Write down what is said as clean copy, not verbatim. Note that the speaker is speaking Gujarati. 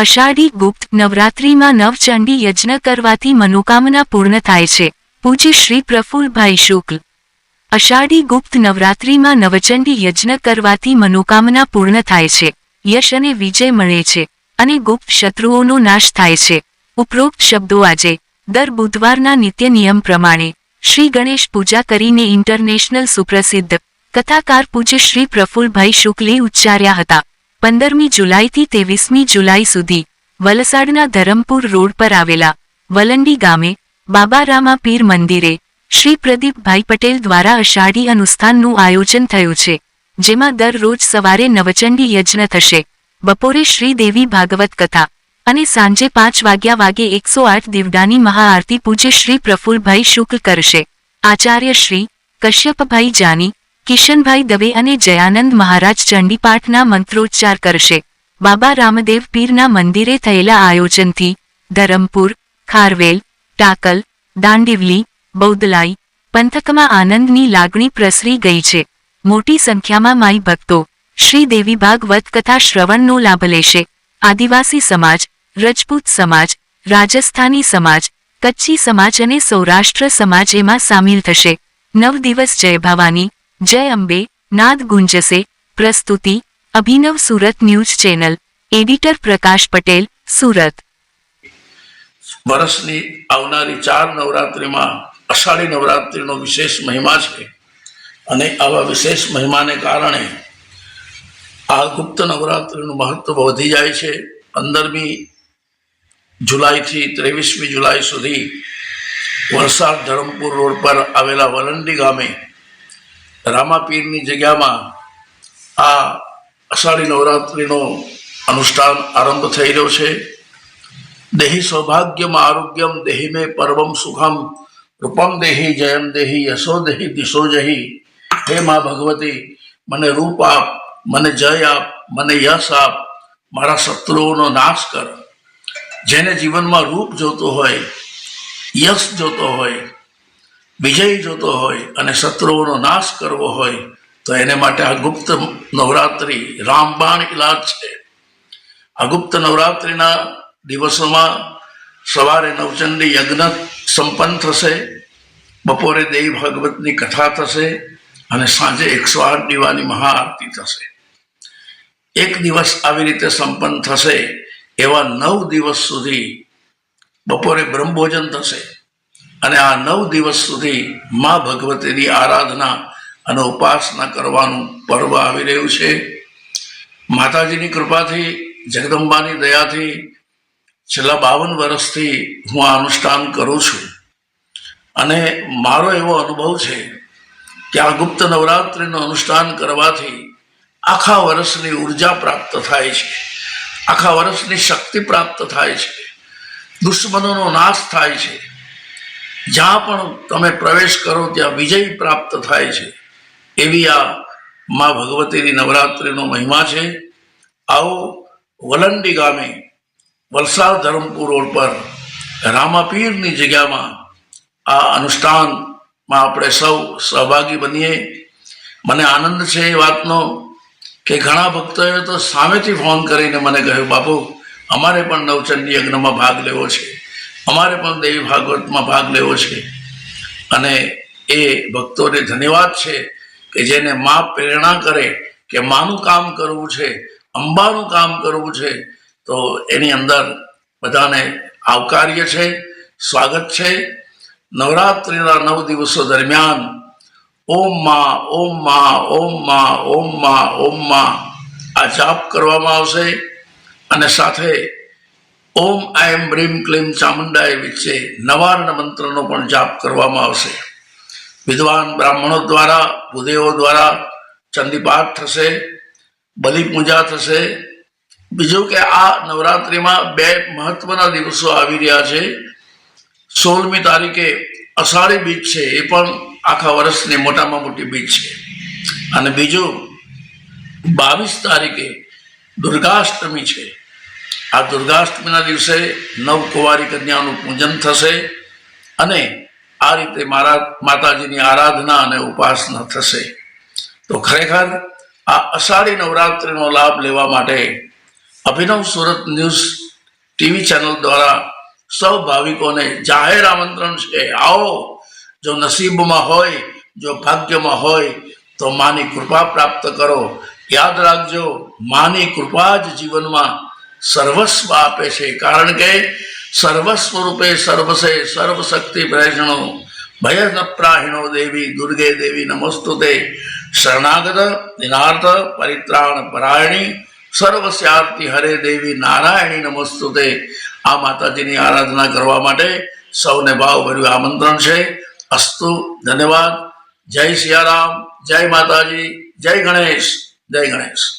અષાઢી ગુપ્ત નવરાત્રિમાં નવચંડી યજ્ઞ કરવાથી મનોકામના પૂર્ણ થાય છે. પૂજ્ય શ્રી પ્રફુલ્લભાઈ શુક્લ. અષાઢી ગુપ્ત નવરાત્રિમાં નવચંડી યજ્ઞ કરવાથી મનોકામના પૂર્ણ થાય છે, યશ અને વિજય મળે છે અને ગુપ્ત શત્રુઓનો નાશ થાય છે. ઉપરોક્ત શબ્દો આજે દર બુધવારના નિત્ય નિયમ પ્રમાણે શ્રી ગણેશ પૂજા કરીને ઇન્ટરનેશનલ સુપ્રસિદ્ધ કથાકાર પૂજ્ય શ્રી પ્રફુલ્લભાઈ શુક્લે ઉચ્ચાર્યા હતા. 15મી જુલાઈથી 23મી જુલાઈ સુધી વલસાડના ધરમપુર રોડ પર આવેલા વલંડી ગામે બાબા રામા પીર મંદિરે શ્રી પ્રદીપભાઈ પટેલ દ્વારા અષાઢી અનુષ્ઠાનનું આયોજન થયું છે, જેમાં દરરોજ સવારે નવચંડી યજ્ઞ થશે, બપોરે શ્રી દેવી ભાગવત કથા અને સાંજે 5 વાગે 108 દીવડાની મહાઆરતી પૂજ્ય શ્રી પ્રફુલ્લભાઈ શુક્લ કરશે. આચાર્ય શ્રી કશ્યપભાઈ જાની, કિશનભાઈ દવે અને જયાનંદ મહારાજ ચંડીપાઠના મંત્રોચ્ચાર કરશે. બાબા રામદેવ પીરના મંદિરે થયેલા આયોજનથી ધરમપુર, ખારવેલ, ટાકલ, દાંડીવલી, બૌદલાઈ પંથકમાં આનંદની લાગણી પ્રસરી ગઈ છે. મોટી સંખ્યામાં માઈ ભક્તો શ્રી દેવી ભાગવત કથા શ્રવણનો લાભ લેશે. આદિવાસી સમાજ, રજપૂત સમાજ, રાજસ્થાની સમાજ, કચ્છી સમાજ અને સૌરાષ્ટ્ર સમાજ એમાં સામેલ થશે. 9 દિવસ જય ભવાની, જય અંબે નાદ ગુંજશે. પ્રસ્તુતિ અભિનવ સુરત ન્યૂઝ ચેનલ. એડિટર પ્રકાશ પટેલ, સુરત. વર્ષની આવનારી 4 નવરાત્રિમાં અષાઢી નવરાત્રિનો વિશેષ મહિમા છે અને આવા વિશેષ મહિમાને કારણે આ ગુપ્ત નવરાત્રિનું મહત્વ વધી જાય છે. 15મી જુલાઈથી 23મી જુલાઈ સુધી વલસાડ ધરમપુર રોડ પર આવેલા વલંડી ગામે રામાપીરની જગ્યામાં આ અષાઢી નવરાત્રિનો અનુષ્ઠાન આરંભ થઈ રહ્યો છે. દેહી સૌભાગ્યમ આરોગ્યમ દેહી મે પરવમ સુખમ રૂપમ દેહી જયમ દેહી યશો દેહી દિશો જહી. હે મા ભગવતી, મને રૂપ આપ, મને જય આપ, મને યશ આપ, મારા શત્રુઓનો નાશ કર. જેને જીવનમાં રૂપ જોતો હોય, યશ જોતો હોય, વિજય જોતો હોય અને શત્રુઓનો નાશ કરવો હોય તો એને માટે આ ગુપ્ત નવરાત્રિ રામબાણ ઇલાજ છે. આ ગુપ્ત નવરાત્રિના દિવસોમાં સવારે નવચંડી યજ્ઞ સંપન્ન થશે, બપોરે દેવી ભાગવતની કથા થશે અને સાંજે 108 દીવાની મહાઆરતી થશે. એક દિવસ આવી રીતે સંપન્ન થશે. એવા 9 દિવસ સુધી બપોરે બ્રહ્મભોજન થશે અને આ 9 દિવસ સુધી મા ભગવતીની આરાધના અને ઉપાસના કરવાનું પર્વ આવી રહ્યું છે. માતાજીની કૃપાથી, જગદંબાની દયાથી છેલ્લા 52 વર્ષથી હું આ અનુષ્ઠાન કરું છું અને મારો એવો અનુભવ છે કે આ ગુપ્ત નવરાત્રિનું અનુષ્ઠાન કરવાથી આખા વર્ષની ઉર્જા પ્રાપ્ત થાય છે, આખા વર્ષની શક્તિ પ્રાપ્ત થાય છે, દુશ્મનોનો નાશ થાય છે. જ્યાં પણ તમે પ્રવેશ કરો ત્યાં વિજય પ્રાપ્ત થાય છે. એવી આ મા ભગવતીની નવરાત્રિનો મહિમા છે. આવો વલંડી ગામે વલસાડ ધરમપુર રોડ પર રામાપીરની જગ્યામાં આ અનુષ્ઠાનમાં આપણે સૌ સહભાગી બનીએ. મને આનંદ છે એ વાતનો કે ઘણા ભક્તોએ તો સામેથી ફોન કરીને મને કહ્યું, બાપુ અમારે પણ નવચંડી યજ્ઞમાં ભાગ લેવો છે, અમારે પણ દેવી ભાગવતમાં ભાગ લેવો છે. અને એ ભક્તોને ધન્યવાદ છે કે જેને મા પ્રેરણા કરે કે માનું કામ કરવું છે, અંબાનું કામ કરવું છે, તો એની અંદર બધાને આવકાર્ય છે, સ્વાગત છે. નવરાત્રિના 9 દિવસો દરમિયાન ઓમ મા, ઓમ મા, ઓમ મા, ઓમ મા, ઓમ મા આ જાપ કરવામાં આવશે અને સાથે ઓમ આઈમ બ્રીમ ક્લીમ ચામુંડાય વિશે નવાર્ણ મંત્રનો પણ જાપ કરવામાં આવશે. વિદ્વાન બ્રાહ્મણો દ્વારા, ભૂદેવો દ્વારા ચંડીપાઠ થશે, બલિ પૂજા થશે. બીજું કે આ નવરાત્રિમાં 2 મહત્વના દિવસો આવી રહ્યા છે. 16મી તારીખે અષાઢી બીજ છે, એ પણ આખા વર્ષની મોટામાં મોટી બીજ છે. અને બીજું 22 તારીખે દુર્ગાષ્ટમી છે. આ દુર્ગાષ્ટમીના દિવસે 9 કુંવારી કન્યાનું પૂજન થશે અને આ રીતે માતાજીની આરાધના અને ઉપાસના થશે. તો ખરેખર આ અષાઢી નવરાત્રિનો લાભ લેવા માટે અભિનવ સુરત ન્યૂઝ ટીવી ચેનલ દ્વારા સૌ ભાવિકોને જાહેર આમંત્રણ છે, આવો. જો નસીબમાં હોય, જો ભાગ્યમાં હોય તો માની કૃપા પ્રાપ્ત કરો. યાદ રાખજો, માની કૃપા જ જીવનમાં સર્વસ્વ આપે છે, કારણ કે સર્વસ્વ રૂપે સર્વસે સર્વશક્તિ પ્રજણો ભય ન પ્રાહિણો દેવી દુર્ગે દેવી નમસ્તુતે શરણાગત દિનાર્થ પરિત્રાણ પરાયણી સર્વસ્યાર્થી હરે દેવી નારાયણી નમસ્તુતે. આ માતાજીની આરાધના કરવા માટે સૌને ભાવભર્યું આમંત્રણ છે. અસ્તુ, ધન્યવાદ. જય સિયારામ, જય માતાજી, જય ગણેશ, જય ગણેશ.